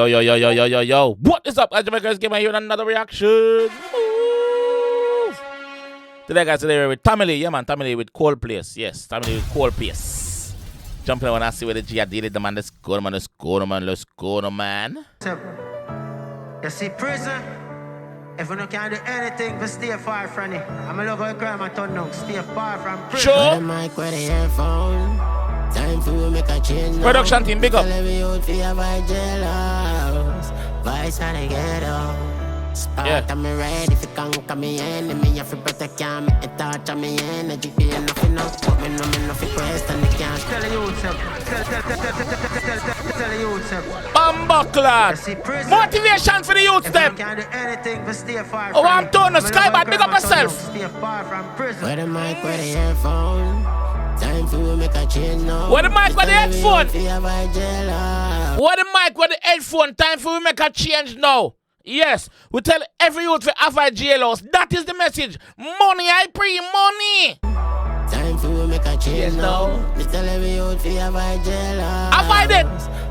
Yo. What is up, guys? Jamaica 𝐑𝐄𝐀𝐂𝐓𝐈𝐎𝐍 here with another reaction. Move. Today, guys, today we're with Tamale. Yeah, man. Tamale with Cold Place. Yes, Tamale with Cold Place. Jumping on and see where the G did it, man. Let's go, man. Let's go, man. You see, prison, if you don't can do anything, but stay far from it. I'm a lover of crime, I turn down. Stay far from prison. Sure. The mic where the earphone. Time for we make a change now. Production team, big up. Tell every youth fi avoid jealous. Vice how they get up. Sparta me ready if you conquer me enemy. You fi protect me and torture me energy. Be enough enough, but me no fi question. They can't Tell the youth, tell the youth, Bumbuckler. Motivation for the youth, if them. you can do anything, but stay far Oh, from I'm it. doing the I'm a sky, lover but of big up crime, I turn yourself. down. Stay far from prison. where the mic where the earphone. Time for we make a change now. Where the mic where the headphone? Fi avoid jealous. What the mic with the headphone? Time for we make a change now. Yes, we tell every youth to avoid jailhouse. That is the message. Money, I pray, money. Time for we make a change Yes, now. no. Me tell every youth fi avoid jealous. Avoid it.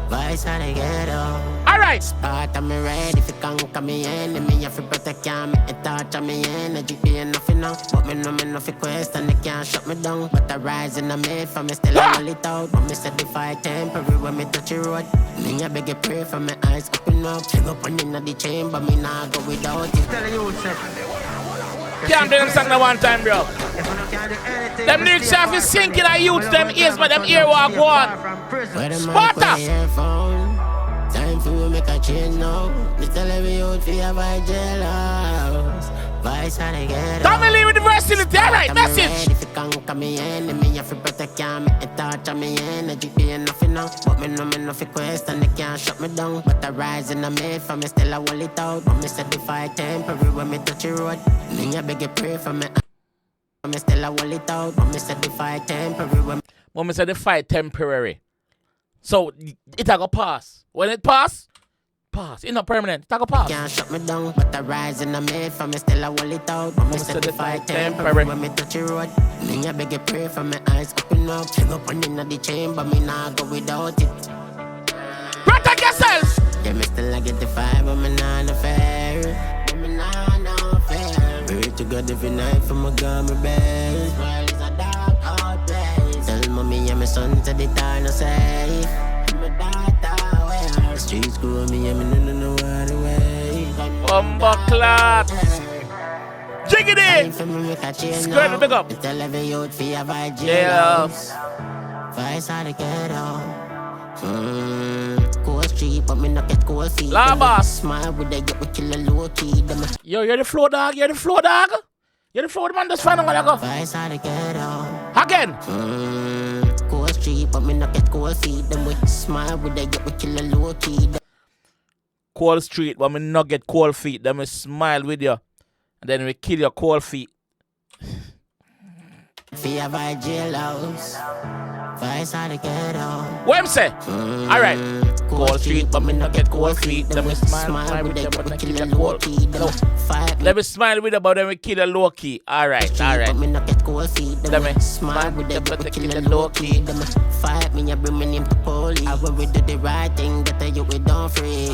Vice how they get up. Alright. Sparta me ready if you conquer me enemy. You fi protect me and torture me energy. Be enough enough, but me no fi question. They can't shut me down, but I rise and I made for me still I hold it out. But me said the fight temporary when me touch the road. Me a beg you pray for my eyes open up. Hang up on inna the chamber, me nah go without it. Tell the youth, Can't do them song that one time, bro. if you don't can do anything, Them but lyrics stay have far you from sinking it. at youth, I'm a them lover of ears, crime, but them I ear turn walk down. Stay on. far from prison. Where the mic, Sparta. where the earphone. Time for we make a change now. Me tell every youth fi avoid jealous. Vice how they get up. Tamale with the versatility. Alright, message. If you conquer me enemy, you fi protect me and torture me energy. Be enough enough, but me no fi question. They can't shut me down, but I rise and I made for me still I hold it out. But me said the fight temporary when me touch the road. Me a beg you pray for me. Me still I hold it out. But me said the fight temporary when Mama said the fight temporary. So it a go pass. When it pass, it's not permanent. It a go pass. can't shut me down, but I rise and I made for me still I hold it out. But me said the fight temporary when me touch the road. Me a beg you pray for me eyes open up. Hang up on inna the chamber, me nah go without it. Protect yourself. Yeah, me still I get the vibe, but me nah no fair. But me nah no fair. Pray to God every night for my gun, my best. World is a dark hard place. Tell mommy and my son to the time no safe. And my daughter where the streets grow me and me no know how to way. Bumbuckler. Jiggity. For me make a change Squirt, now. big up. Me tell every youth fi avoid Yeah. jailhouse. Vice how they get up. Cold street, but me not get cold feet. La Them boss. smile with they get we kill a low key. Them Yo, you're the flow dog. You're the flow dog. You're the flow man. Just find out where I go. vice how they get up. Again. Cold street, but me not get cold feet. Them we smile with they get we kill a low key. Them Cold street, but me not get cold feet. Then we smile with you. And then we kill your cold feet. fi avoid jailhouse. Vice how they get up. What I'm say? Alright. Cold street, but me not get cold feet. Then we smile with you, but then kill your cold feet. Them fight Let me smile with you, but then we kill a low key. Alright. But me not get cold feet. Let Them me smile with them, but but they kill kill a the low low key. key. Them fight me, you bring me name to police. I will we do the right thing, that you we don't free.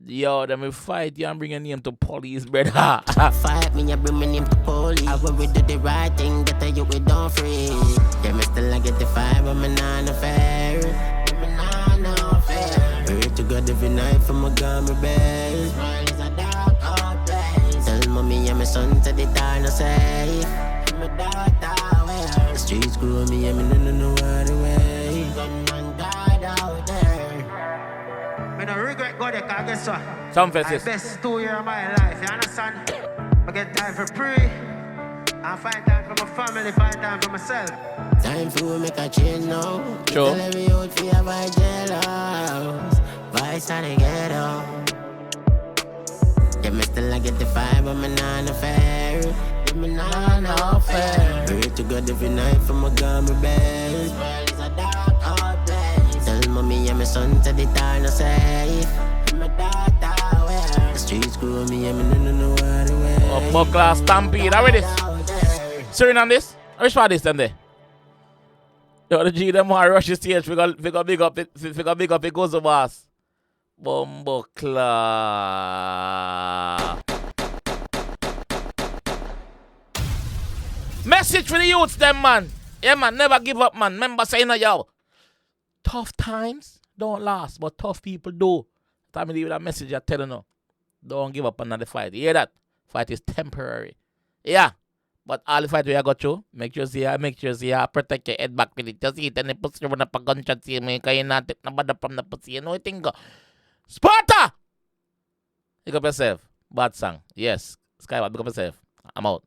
Yo, then we fight you and bring your name to police, brother. Fight me, you bring me name to police. I will we do the right thing, that you we don't free. Yeah, me still I get the vibe, but me nah no fair. Me nah no fair. Pray to God every night for my gun, my best. World is a dark hard place. Tell mommy and my son to the time no safe. And my daughter where the streets grow me and me no know how to way. Gun and God out there. Me no regret go there, cause guess what? Some My faces. best 2 years of my life, you understand? I get time for pray. I find time for my family, find time for myself. Time for we make a change now. Sure. Tell every youth fi avoid jealous. Vice how they get up. Yeah, me still I get the vibe, but me nah no fair. Yeah, me nah no fair. Pray to God every night for my gun, my best. World is a dark hard place. Tell mommy and my son to the time no safe. And my daughter where the streets grow me and me no know how to way. Bumbuckler stampede. How it is? Sirring on this? Which part is them there? Yo, the G them want to rush the stage. We got big up it. We got big up it goes the boss. Bumbo Club. Message for the youths, them, man. Yeah, man, never give up, man. Remember saying, yo, tough times don't last, but tough people do. Time me leave that message I tell you now. Don't give up on the fight. You hear that? Fight is temporary. Yeah. But all the fight we got you, make sure you protect your head back with it. Just eat any pussy when a gunshot see me, because you're not take nobody from the pussy. You know what I think? Sparta! Pick up yourself. Bad song. Yes. Skyward, pick up yourself. I'm out.